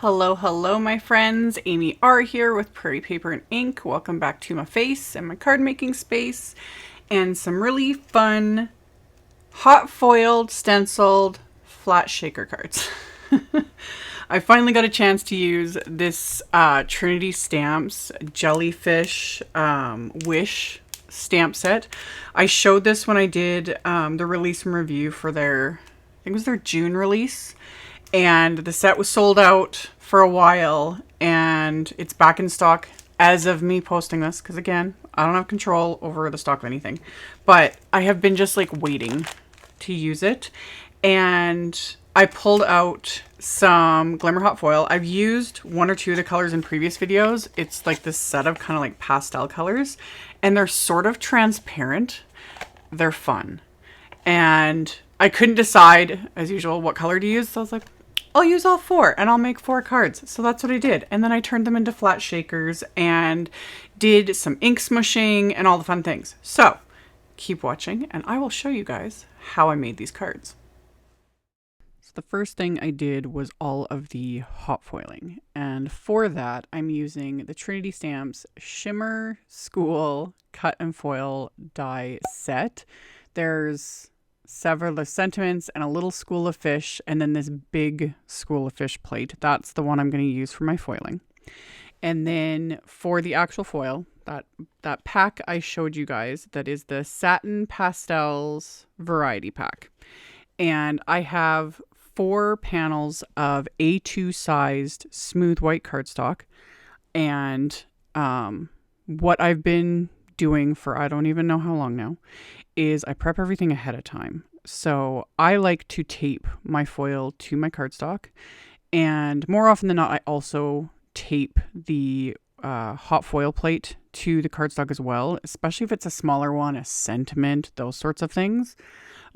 Hello, hello, my friends. AmyR here with Prairie Paper and Ink. Welcome back to my face and my card making space and some really fun hot foiled, stenciled, flat shaker cards. I finally got a chance to use this Trinity Stamps Jellyfish Wish stamp set. I showed this when I did the release and review for their, I think it was their June release. And the set was sold out for a while, and it's back in stock as of me posting this. Because again, I don't have control over the stock of anything, but I have been just like waiting to use it. And I pulled out some Glimmer hot foil. I've used one or two of the colors in previous videos. It's like this set of kind of like pastel colors, and they're sort of transparent. They're fun. And I couldn't decide, as usual, what color to use. So I was like, I'll use all four and I'll make 4 cards. So that's what I did. And then I turned them into flat shakers and did some ink smooshing and all the fun things. So keep watching and I will show you guys how I made these cards. So the first thing I did was all of the hot foiling. And for that, I'm using the Trinity Stamps Shimmer School Cut and Foil die set. There's several sentiments and a little school of fish, and then this big school of fish plate. That's the one I'm going to use for my foiling. And then for the actual foil, that pack I showed you guys, that is the SATIN Pastels variety pack. And I have 4 panels of A2 sized smooth white cardstock. And what I've been doing for I don't even know how long now is I prep everything ahead of time. So I like to tape my foil to my cardstock, and more often than not I also tape the hot foil plate to the cardstock as well, especially if it's a smaller one, a sentiment, those sorts of things.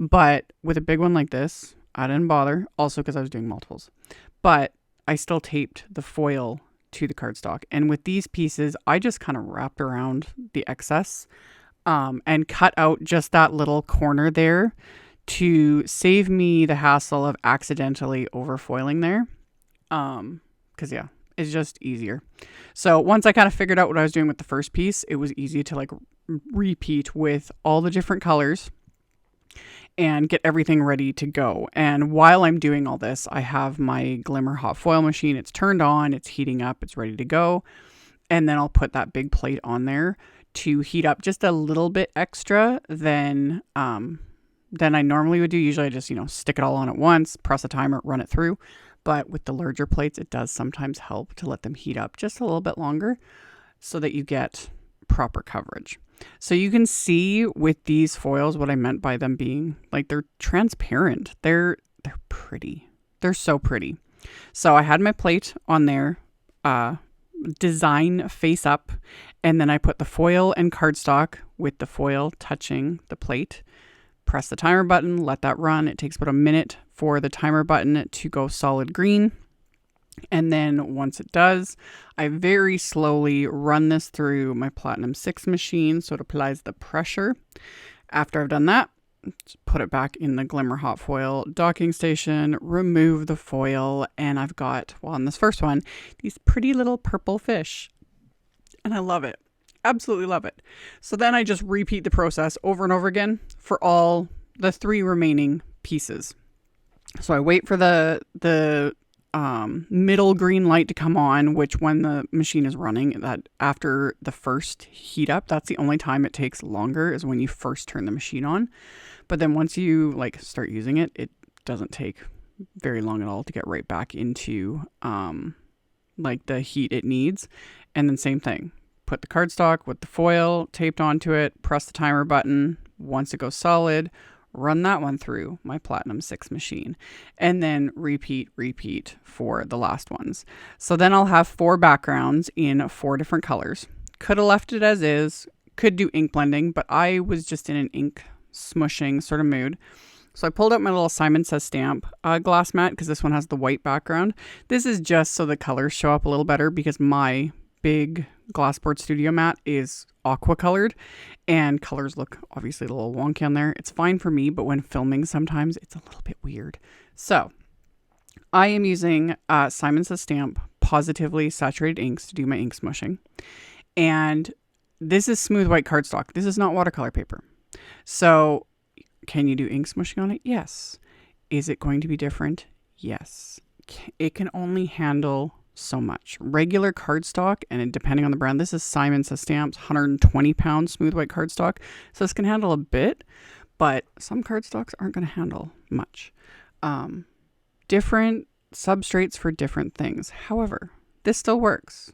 But with a big one like this, I didn't bother, also because I was doing multiples, but I still taped the foil to the cardstock. And with these pieces, I just kind of wrapped around the excess and cut out just that little corner there to save me the hassle of accidentally overfoiling there. Because yeah, it's just easier. So once I kind of figured out what I was doing with the first piece, it was easy to like repeat with all the different colors and get everything ready to go. And while I'm doing all this, I have my Glimmer hot foil machine. It's turned on, it's heating up, it's ready to go. And then I'll put that big plate on there to heat up just a little bit extra than I normally would do. Usually I just, stick it all on at once, press a timer, run it through. But with the larger plates, it does sometimes help to let them heat up just a little bit longer so that you get proper coverage. So you can see with these foils what I meant by them being like they're transparent. They're pretty. They're so pretty. So I had my plate on there, design face up, and then I put the foil and cardstock with the foil touching the plate. Press the timer button, let that run. It takes about a minute for the timer button to go solid green. And then once it does, I very slowly run this through my Platinum 6 machine so it applies the pressure. After I've done that, just put it back in the Glimmer hot foil docking station, remove the foil, and I've got, well, on this first one, these pretty little purple fish. And I love it. Absolutely love it. So then I just repeat the process over and over again for all the 3 remaining pieces. So I wait for the middle green light to come on, which when the machine is running, that after the first heat up, that's the only time it takes longer is when you first turn the machine on. But then once you like start using it, it doesn't take very long at all to get right back into like the heat it needs. And then same thing, put the cardstock with the foil taped onto it, press the timer button. Once it goes solid, run that one through my Platinum 6 machine, and then repeat for the last ones. So then I'll have 4 backgrounds in 4 different colors. Could have left it as is, could do ink blending, but I was just in an ink smooshing sort of mood. So I pulled out my little Simon Says Stamp glass mat because this one has the white background. This is just so the colors show up a little better because my big Glassport Studio mat is aqua colored and colors look obviously a little wonky on there. It's fine for me, but when filming sometimes it's a little bit weird. So I am using Simon Says Stamp Positively Saturated Inks to do my ink smooshing. And this is smooth white cardstock. This is not watercolor paper. So can you do ink smooshing on it? Yes. Is it going to be different? Yes. It can only handle so much. Regular cardstock, and depending on the brand, this is Simon Says Stamp's 120 pound smooth white cardstock. So this can handle a bit, but some cardstocks aren't going to handle much. Different substrates for different things. However, this still works.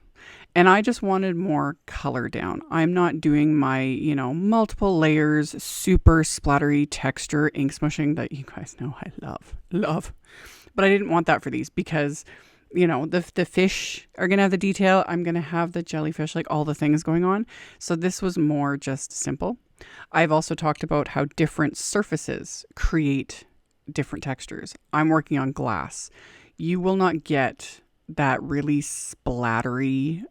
And I just wanted more color down. I'm not doing my, multiple layers, super splattery texture ink smooshing that you guys know I love. But I didn't want that for these because, the fish are going to have the detail. I'm going to have the jellyfish, like all the things going on. So this was more just simple. I've also talked about how different surfaces create different textures. I'm working on glass. You will not get that really splattery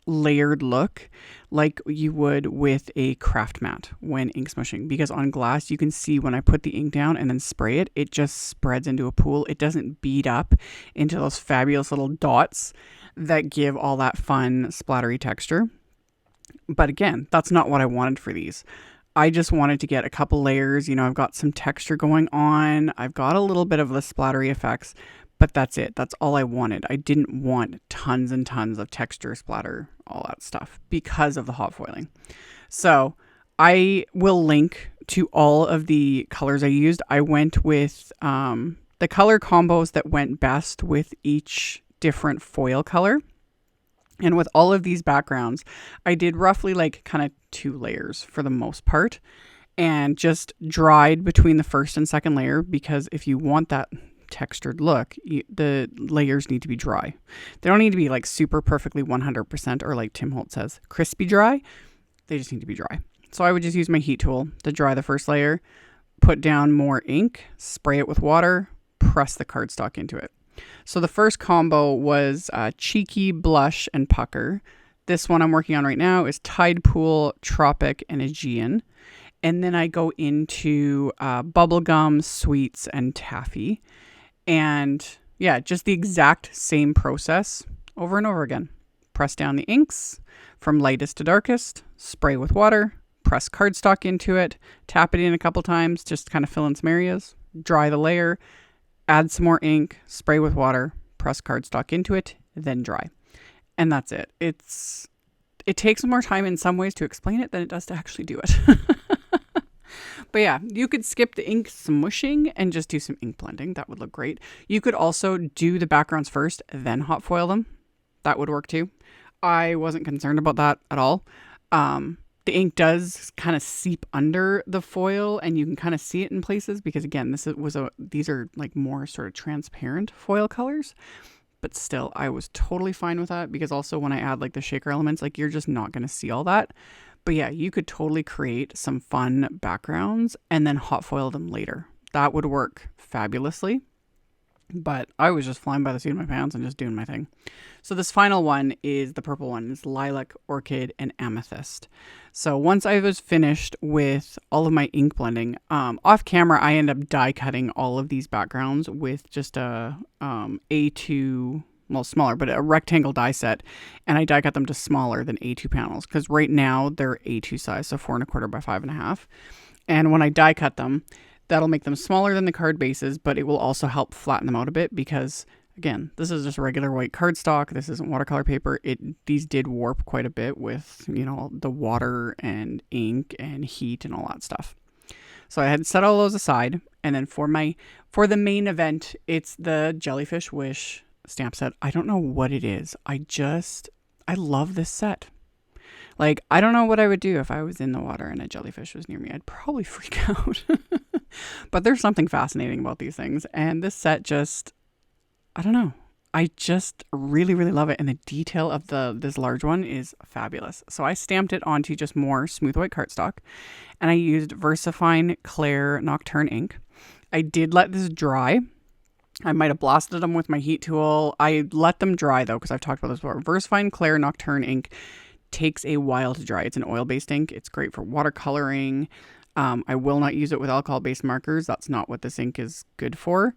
layered look like you would with a craft mat when ink smooshing, because on glass you can see when I put the ink down and then spray it, it just spreads into a pool. It doesn't bead up into those fabulous little dots that give all that fun splattery texture. But again, that's not what I wanted for these. I just wanted to get a couple layers. I've got some texture going on. I've got a little bit of the splattery effects, but that's it. That's all I wanted. I didn't want tons and tons of texture, splatter, all that stuff because of the hot foiling. So I will link to all of the colors I used. I went with the color combos that went best with each different foil color. And with all of these backgrounds, I did roughly like kind of 2 layers for the most part, and just dried between the first and second layer, because if you want that textured look, the layers need to be dry. They don't need to be like super perfectly 100%, or like Tim Holtz says, crispy dry. They just need to be dry. So I would just use my heat tool to dry the first layer, put down more ink, spray it with water, press the cardstock into it. So the first combo was Cheeky, Blush, and Pucker. This one I'm working on right now is Tide Pool, Tropic, and Aegean. And then I go into Bubblegum, Sweets, and Taffy. And yeah, just the exact same process over and over again. Press down the inks from lightest to darkest, spray with water, press cardstock into it, tap it in a couple times, just kind of fill in some areas, dry the layer, add some more ink, spray with water, press cardstock into it, then dry. And that's it. It takes more time in some ways to explain it than it does to actually do it. But yeah, you could skip the ink smooshing and just do some ink blending. That would look great. You could also do the backgrounds first, then hot foil them. That would work too. I wasn't concerned about that at all. The ink does kind of seep under the foil, and you can kind of see it in places because, again, these are like more sort of transparent foil colors. But still, I was totally fine with that, because also when I add like the shaker elements, like you're just not going to see all that. But yeah, you could totally create some fun backgrounds and then hot foil them later. That would work fabulously. But I was just flying by the seat of my pants and just doing my thing. So this final one is the purple one. It's Lilac, Orchid, and Amethyst. So once I was finished with all of my ink blending, off camera, I end up die cutting all of these backgrounds with just a A2, well, smaller, but a rectangle die set. And I die cut them to smaller than A2 panels, because right now they're A2 size, so 4 1/4 by 5 1/2. And when I die cut them, that'll make them smaller than the card bases, but it will also help flatten them out a bit because, again, this is just regular white cardstock. This isn't watercolor paper. These did warp quite a bit with, the water and ink and heat and all that stuff. So I had set all those aside. And then for the main event, it's the Jellyfish Wish stamp set. I don't know what it is. I love this set. Like, I don't know what I would do if I was in the water and a jellyfish was near me. I'd probably freak out. But there's something fascinating about these things. And this set just, I don't know. I just really, really love it. And the detail of this large one is fabulous. So I stamped it onto just more smooth white cardstock. And I used VersaFine Clair Nocturne ink. I did let this dry. I might have blasted them with my heat tool. I let them dry though, because I've talked about this before. VersaFine Clair Nocturne ink takes a while to dry. It's an oil-based ink. It's great for watercoloring. I will not use it with alcohol-based markers. That's not what this ink is good for.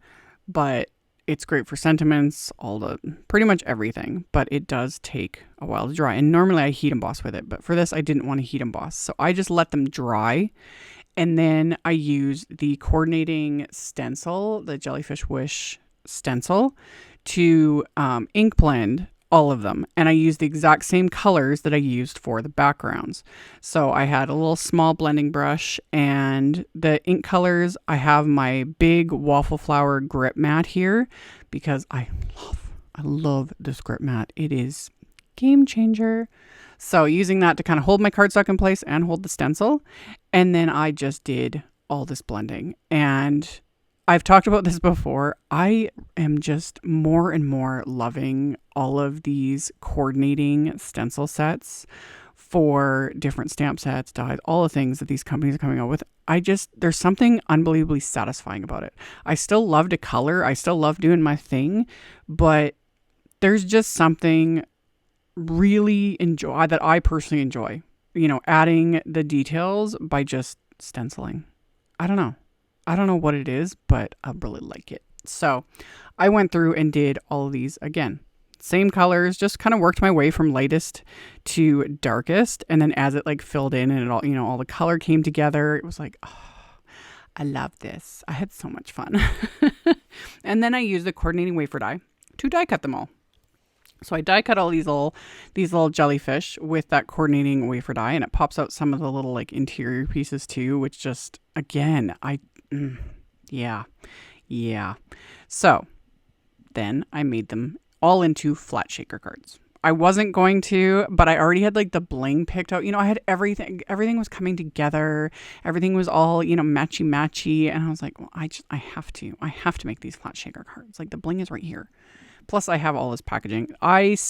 But It's great for sentiments, pretty much everything, but it does take a while to dry. And normally I heat emboss with it, but for this I didn't want to heat emboss. So I just let them dry. And then I use the coordinating stencil, the Jellyfish Wish stencil, to ink blend all of them. And I used the exact same colors that I used for the backgrounds. So I had a little small blending brush, and the ink colors, I have my big Waffle Flower grip mat here because I love this grip mat. It is game changer. So using that to kind of hold my cardstock in place and hold the stencil. And then I just did all this blending. And I've talked about this before. I am just more and more loving all of these coordinating stencil sets for different stamp sets, dies, all the things that these companies are coming out with. There's something unbelievably satisfying about it. I still love to color. I still love doing my thing, but there's just something really that I personally enjoy, adding the details by just stenciling. I don't know what it is, but I really like it. So I went through and did all of these again. Same colors, just kind of worked my way from lightest to darkest. And then as it like filled in and it all, all the color came together, it was like, oh, I love this. I had so much fun. And then I used the coordinating wafer die to die cut them all. So I die cut all these little jellyfish with that coordinating wafer die, and it pops out some of the little like interior pieces too, which just, again, yeah. So then I made them all into flat shaker cards. I wasn't going to, but I already had like the bling picked out. I had everything was coming together. Everything was all, matchy. And I was like, well, I have to make these flat shaker cards. Like the bling is right here. Plus I have all this packaging. I've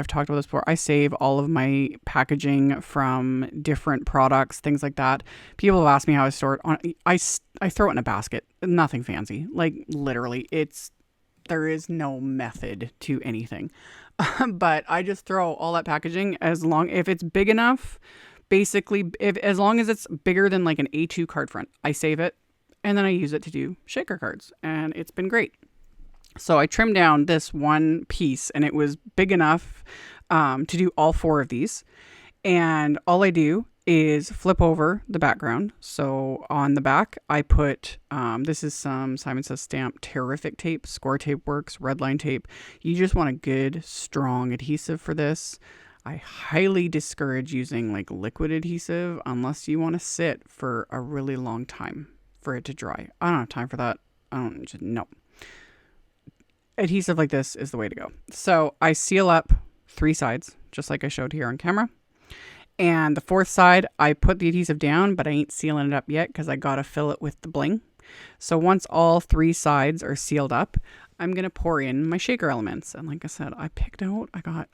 talked about this before. I save all of my packaging from different products, things like that. People have asked me how I store it. I throw it in a basket. Nothing fancy. Like literally there is no method to anything. But I just throw all that packaging if it's big enough, basically, as long as it's bigger than like an A2 card front, I save it. And then I use it to do shaker cards. And it's been great. So I trimmed down this one piece, and it was big enough to do all 4 of these. And all I do is flip over the background. So on the back, I put, this is some Simon Says Stamp Terrific tape, Score Tape Works, Redline tape. You just want a good, strong adhesive for this. I highly discourage using like liquid adhesive unless you want to sit for a really long time for it to dry. I don't have time for that. No. Adhesive like this is the way to go. So I seal up 3 sides, just like I showed here on camera. And the 4th side, I put the adhesive down, but I ain't sealing it up yet because I got to fill it with the bling. So once all 3 sides are sealed up, I'm going to pour in my shaker elements. And like I said, I got,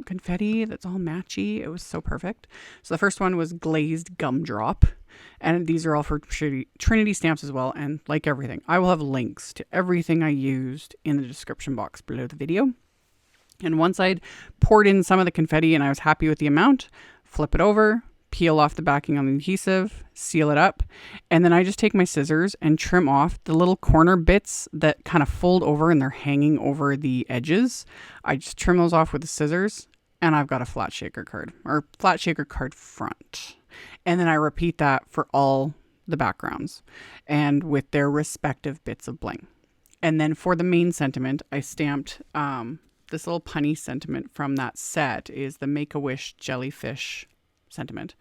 confetti that's all matchy. It was so perfect. So the first one was Glazed Gumdrop. And these are all for Trinity stamps as well. And like everything, I will have links to everything I used in the description box below the video. And once I'd poured in some of the confetti and I was happy with the amount, flip it over, peel off the backing on the adhesive, seal it up, and then I just take my scissors and trim off the little corner bits that kind of fold over and they're hanging over the edges. I just trim those off with the scissors, and I've got a flat shaker card, or flat shaker card front. And then I repeat that for all the backgrounds and with their respective bits of bling. And then for the main sentiment, I stamped this little punny sentiment from that set is the Make-A-Wish Jellyfish sentiment.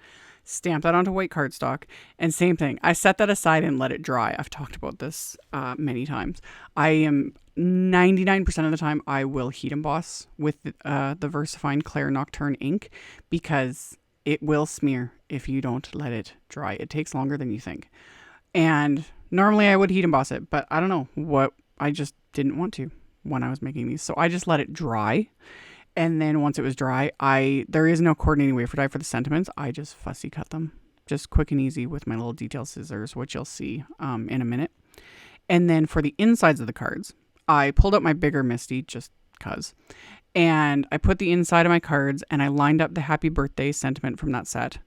Stamp that onto white cardstock, and same thing. I set that aside and let it dry. I've talked about this many times. I am 99% of the time I will heat emboss with the VersaFine Claire Nocturne ink because it will smear if you don't let it dry. It takes longer than you think. And normally I would heat emboss it, but I don't know what, I just didn't want to when I was making these. So I just let it dry. And then once it was dry, there is no coordinating wafer die for the sentiments. I just fussy cut them, just quick and easy with my little detail scissors, which you'll see in a minute. And then for the insides of the cards, I pulled out my bigger Misty just cause. And I put the inside of my cards and I lined up the happy birthday sentiment from that set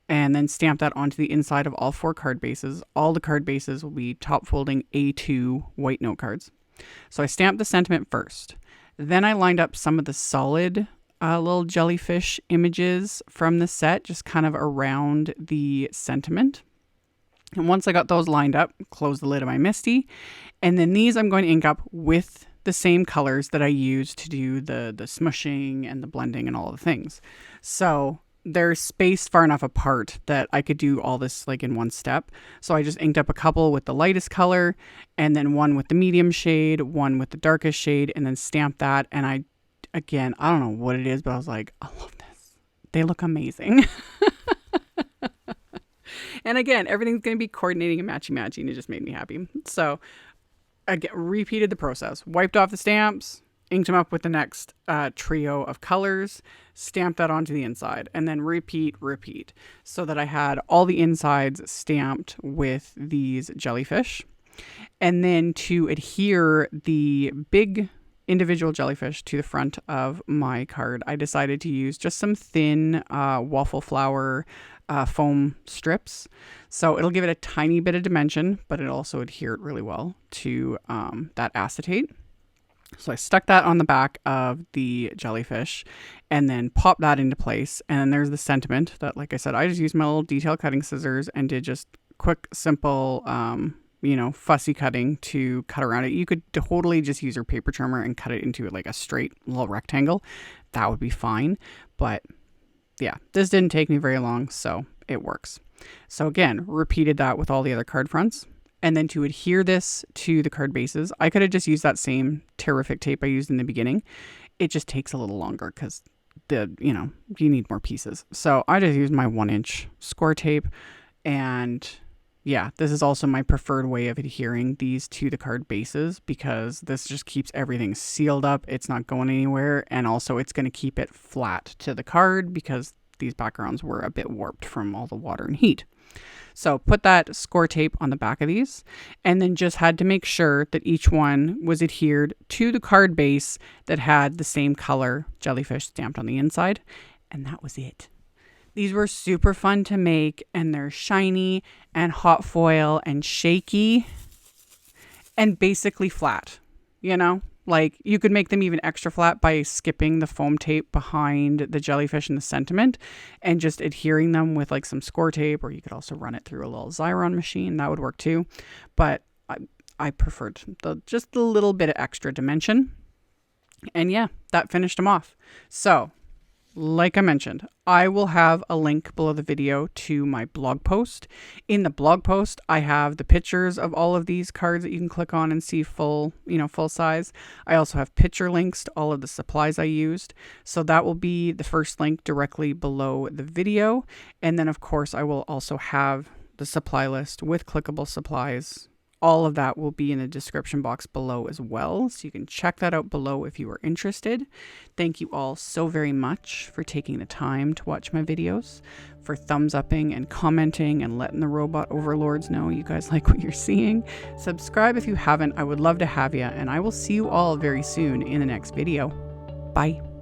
and then stamped that onto the inside of all 4 card bases. All the card bases will be top folding A2 white note cards. So I stamped the sentiment first. Then I lined up some of the solid little jellyfish images from the set, just kind of around the sentiment. And once I got those lined up, close the lid of my Misty. And then these I'm going to ink up with the same colors that I used to do the smooshing and the blending and all the things. So they're spaced far enough apart that I could do all this like in one step. So I just inked up a couple with the lightest color, and then one with the medium shade, one with the darkest shade, and then stamped that. And I don't know what it is, but I was like, I love this. They look amazing. And again, everything's going to be coordinating and matchy-matchy. It just made me happy. So I repeated the process, wiped off the stamps, inked them up with the next trio of colors, stamped that onto the inside, and then repeat, so that I had all the insides stamped with these jellyfish. And then to adhere the big individual jellyfish to the front of my card, I decided to use just some thin waffle flower foam strips. So it'll give it a tiny bit of dimension, but it'll also adhere it really well to that acetate. So I stuck that on the back of the jellyfish and then popped that into place. And then there's the sentiment that, like I said, I just used my little detail cutting scissors and did just quick, simple, fussy cutting to cut around it. You could totally just use your paper trimmer and cut it into like a straight little rectangle. That would be fine. But yeah, this didn't take me very long, so it works. So again, repeated that with all the other card fronts. And then to adhere this to the card bases, I could have just used that same terrific tape I used in the beginning. It just takes a little longer because you need more pieces. So I just used my 1-inch score tape. And yeah, this is also my preferred way of adhering these to the card bases, because this just keeps everything sealed up. It's not going anywhere. And also it's going to keep it flat to the card because these backgrounds were a bit warped from all the water and heat. So put that score tape on the back of these, and then just had to make sure that each one was adhered to the card base that had the same color jellyfish stamped on the inside. And that was it. These were super fun to make, and they're shiny and hot foil and shaky and basically flat, Like you could make them even extra flat by skipping the foam tape behind the jellyfish and the sentiment and just adhering them with like some score tape, or you could also run it through a little Xyron machine. That would work too. But I preferred just a little bit of extra dimension. And yeah, that finished them off. So like I mentioned, I will have a link below the video to my blog post. In the blog post, I have the pictures of all of these cards that you can click on and see full size. I also have picture links to all of the supplies I used. So that will be the first link directly below the video. And then of course, I will also have the supply list with clickable supplies. All of that will be in the description box below as well, so you can check that out below if you are interested. Thank you all so very much for taking the time to watch my videos, for thumbs upping and commenting and letting the robot overlords know you guys like what you're seeing. Subscribe if you haven't. I would love to have you, and I will see you all very soon in the next video. Bye.